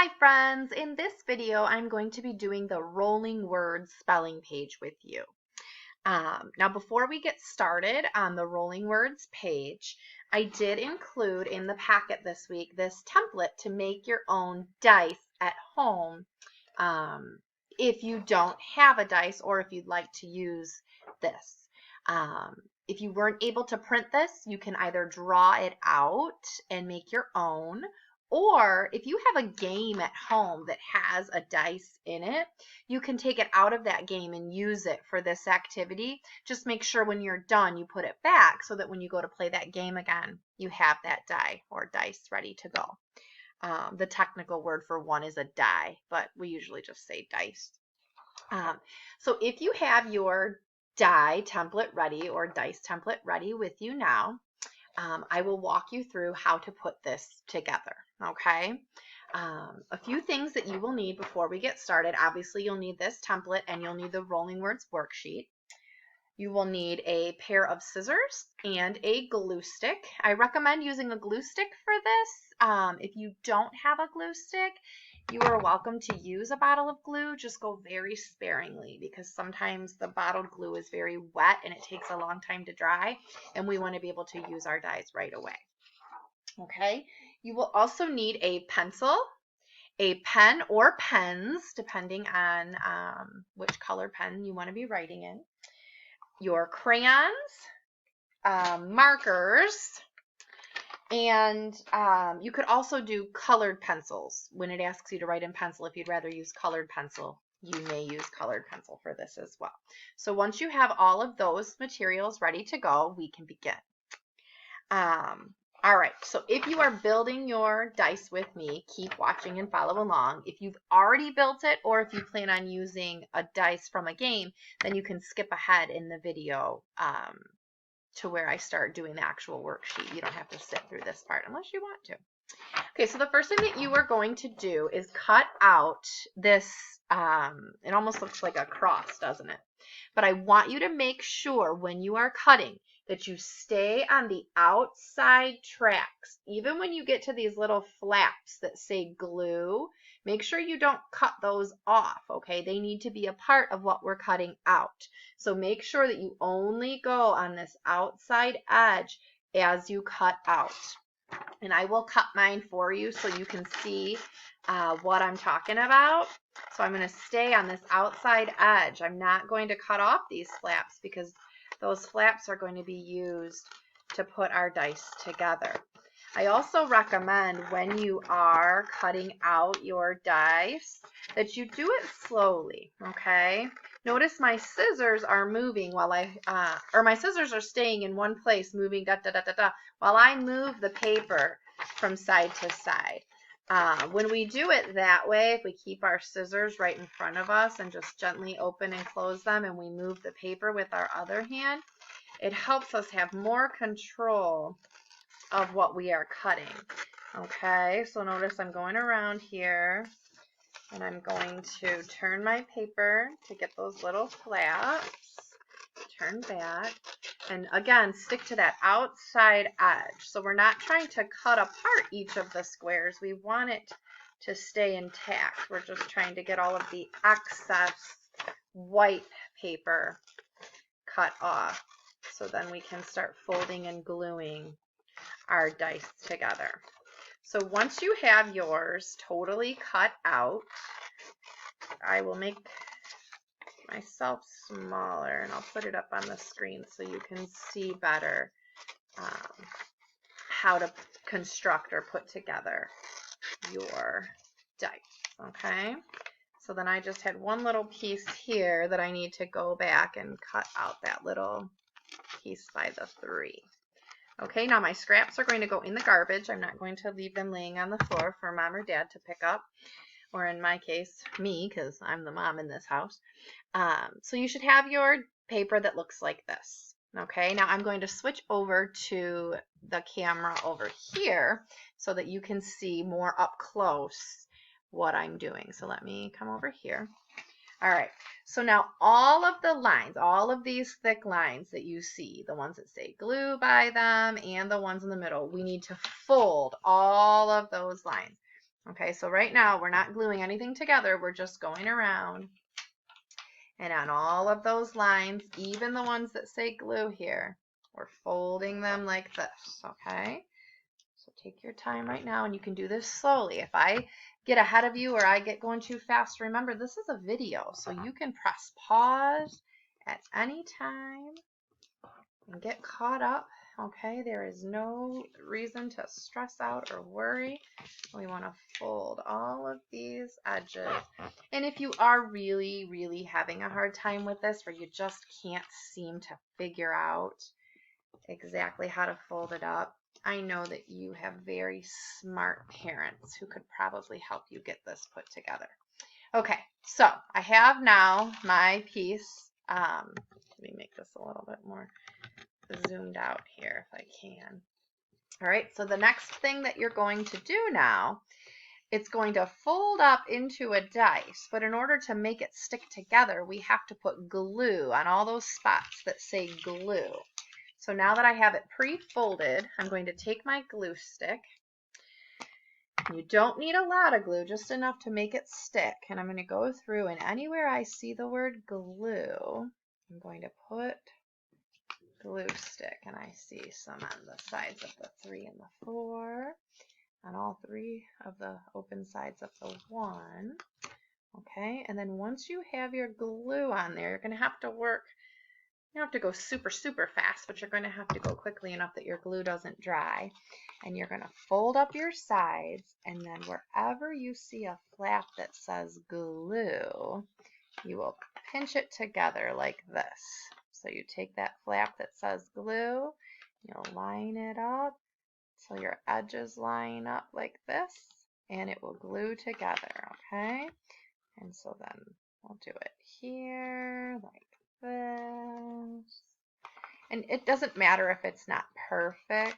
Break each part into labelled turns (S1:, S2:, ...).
S1: Hi friends, in this video I'm going to be doing the rolling words spelling page with you. Now before we get started on the rolling words page, I did include in the packet this week this template to make your own dice at home if you don't have a dice or if you'd like to use this. If you weren't able to print this, you can either draw it out and make your own, or if you have a game at home that has a dice in it, you can take it out of that game and use it for this activity. Just make sure when you're done, you put it back so that when you go to play that game again, you have that die or dice ready to go. The technical word for one is a die, but we usually just say dice. So if you have your die template ready or dice template ready with you now, I will walk you through how to put this together, okay? A few things that you will need before we get started. Obviously, you'll need this template and you'll need the Rolling Words worksheet. You will need a pair of scissors and a glue stick. I recommend using a glue stick for this. If you don't have a glue stick, you are welcome to use a bottle of glue. Just go very sparingly because sometimes the bottled glue is very wet and it takes a long time to dry, and we want to be able to use our dies right away. Okay, you will also need a pencil, a pen or pens, depending on which color pen you want to be writing in, your crayons, markers, and you could also do colored pencils. When it asks you to write in pencil, if you'd rather use colored pencil, you may use colored pencil for this as well. So once you have all of those materials ready to go, we can begin. All right, so if you are building your dice with me, keep watching and follow along. If you've already built it or if you plan on using a dice from a game, then you can skip ahead in the video to where I start doing the actual worksheet. You don't have to sit through this part unless you want to. Okay, so the first thing that you are going to do is cut out this, it almost looks like a cross, doesn't it? But I want you to make sure when you are cutting that you stay on the outside tracks. Even when you get to these little flaps that say glue, make sure you don't cut those off, okay? They need to be a part of what we're cutting out. So make sure that you only go on this outside edge as you cut out. And I will cut mine for you so you can see what I'm talking about. So I'm going to stay on this outside edge. I'm not going to cut off these flaps because those flaps are going to be used to put our dice together. I also recommend when you are cutting out your dice that you do it slowly, okay? Notice my scissors are moving while my scissors are staying in one place, moving while I move the paper from side to side. When we do it that way, if we keep our scissors right in front of us and just gently open and close them and we move the paper with our other hand, it helps us have more control of what we are cutting. Okay, so notice I'm going around here and I'm going to turn my paper to get those little flaps. Turn back. And again, stick to that outside edge. So we're not trying to cut apart each of the squares. We want it to stay intact. We're just trying to get all of the excess white paper cut off. So then we can start folding and gluing our dice together. So once you have yours totally cut out, I will make myself smaller and I'll put it up on the screen so you can see better how to construct or put together your dice, okay? So then I just had one little piece here that I need to go back and cut out that little piece by the 3. Okay, now my scraps are going to go in the garbage. I'm not going to leave them laying on the floor for mom or dad to pick up, or in my case, me, because I'm the mom in this house. So you should have your paper that looks like this. Okay, now I'm going to switch over to the camera over here so that you can see more up close what I'm doing. So let me come over here. All right, so now all of the lines, all of these thick lines that you see, the ones that say glue by them and the ones in the middle, we need to fold all of those lines. Okay, so right now we're not gluing anything together. We're just going around. And on all of those lines, even the ones that say glue here, we're folding them like this, okay? So take your time right now, and you can do this slowly. If I get ahead of you or I get going too fast, remember this is a video, so you can press pause at any time and get caught up. Okay, there is no reason to stress out or worry. We want to fold all of these edges. And if you are really, really having a hard time with this, or you just can't seem to figure out exactly how to fold it up, I know that you have very smart parents who could probably help you get this put together. Okay, so I have now my piece. Let me make this a little bit more zoomed out here if I can. All right, so the next thing that you're going to do now, it's going to fold up into a dice, but in order to make it stick together, we have to put glue on all those spots that say glue. So now that I have it pre-folded, I'm going to take my glue stick. You don't need a lot of glue, just enough to make it stick. And I'm going to go through, and anywhere I see the word glue, I'm going to put glue stick. And I see some on the sides of the 3 and the 4, on all 3 of the open sides of the 1. Okay, and then once you have your glue on there, you're going to have to work. You don't have to go super, super fast, but you're going to have to go quickly enough that your glue doesn't dry. And you're going to fold up your sides, and then wherever you see a flap that says glue, you will pinch it together like this. So you take that flap that says glue, you'll line it up so your edges line up like this, and it will glue together, okay? And so then we'll do it here like this. And it doesn't matter if it's not perfect,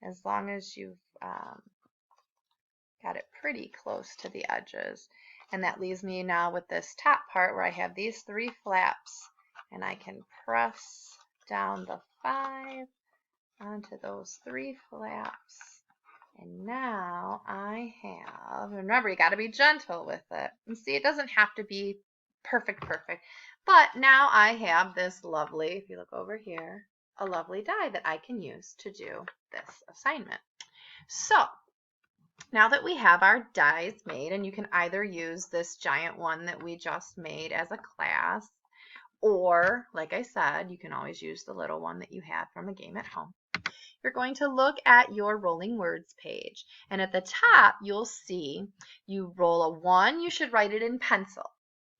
S1: as long as you've got it pretty close to the edges. And that leaves me now with this top part where I have these 3 flaps, and I can press down the 5 onto those 3 flaps. And now I have, remember, you got to be gentle with it. And see, it doesn't have to be perfect, but now I have this lovely, if you look over here, a lovely die that I can use to do this assignment. So now that we have our dies made, and you can either use this giant one that we just made as a class, or like I said, you can always use the little one that you had from a game at home. You're going to look at your rolling words page, and at the top you'll see you roll a 1, you should write it in pencil.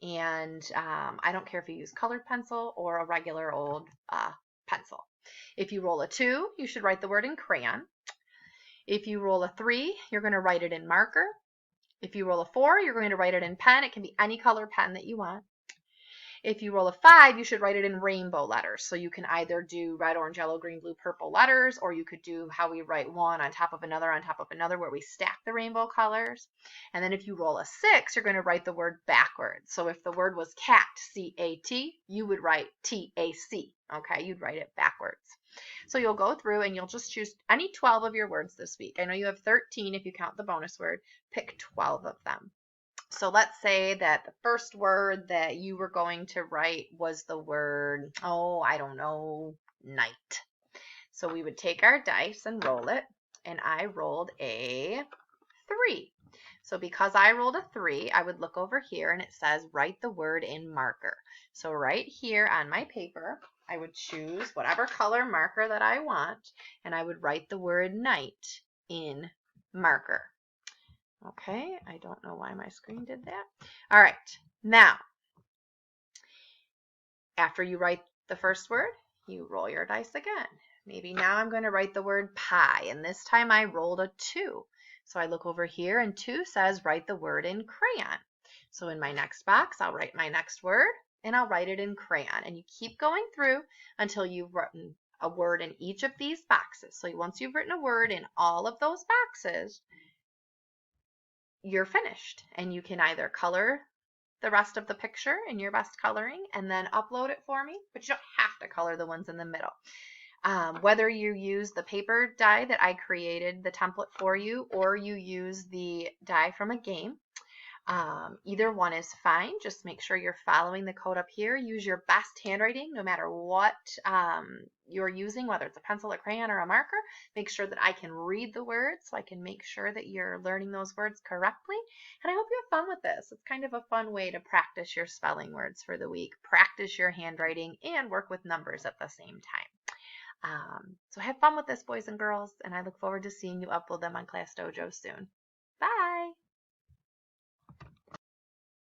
S1: And I don't care if you use colored pencil or a regular old pencil. If you roll a 2, you should write the word in crayon. If you roll a 3, you're going to write it in marker. If you roll a 4, you're going to write it in pen. It can be any color pen that you want. If you roll a 5, you should write it in rainbow letters. So you can either do red, orange, yellow, green, blue, purple letters, or you could do how we write one on top of another, where we stack the rainbow colors. And then if you roll a 6, you're going to write the word backwards. So if the word was cat, C-A-T, you would write T-A-C. Okay, you'd write it backwards. So you'll go through and you'll just choose any 12 of your words this week. I know you have 13 if you count the bonus word. Pick 12 of them. So let's say that the first word that you were going to write was the word, I don't know, night. So we would take our dice and roll it, and I rolled a 3. So because I rolled a 3, I would look over here and it says write the word in marker. So right here on my paper, I would choose whatever color marker that I want, and I would write the word night in marker. Okay, I don't know why my screen did that. All right, now, after you write the first word, you roll your dice again. Maybe now I'm going to write the word pie, and this time I rolled a 2. So I look over here, and 2 says write the word in crayon. So in my next box, I'll write my next word, and I'll write it in crayon. And you keep going through until you've written a word in each of these boxes. So once you've written a word in all of those boxes, you're finished, and you can either color the rest of the picture in your best coloring and then upload it for me, but you don't have to color the ones in the middle. Whether you use the paper die that I created the template for you, or you use the die from a game, either one is fine. Just make sure you're following the code up here. Use your best handwriting no matter what you're using, whether it's a pencil, a crayon, or a marker. Make sure that I can read the words so I can make sure that you're learning those words correctly. And I hope you have fun with this. It's kind of a fun way to practice your spelling words for the week, practice your handwriting, and work with numbers at the same time. So have fun with this, boys and girls, and I look forward to seeing you upload them on Class Dojo soon. Bye!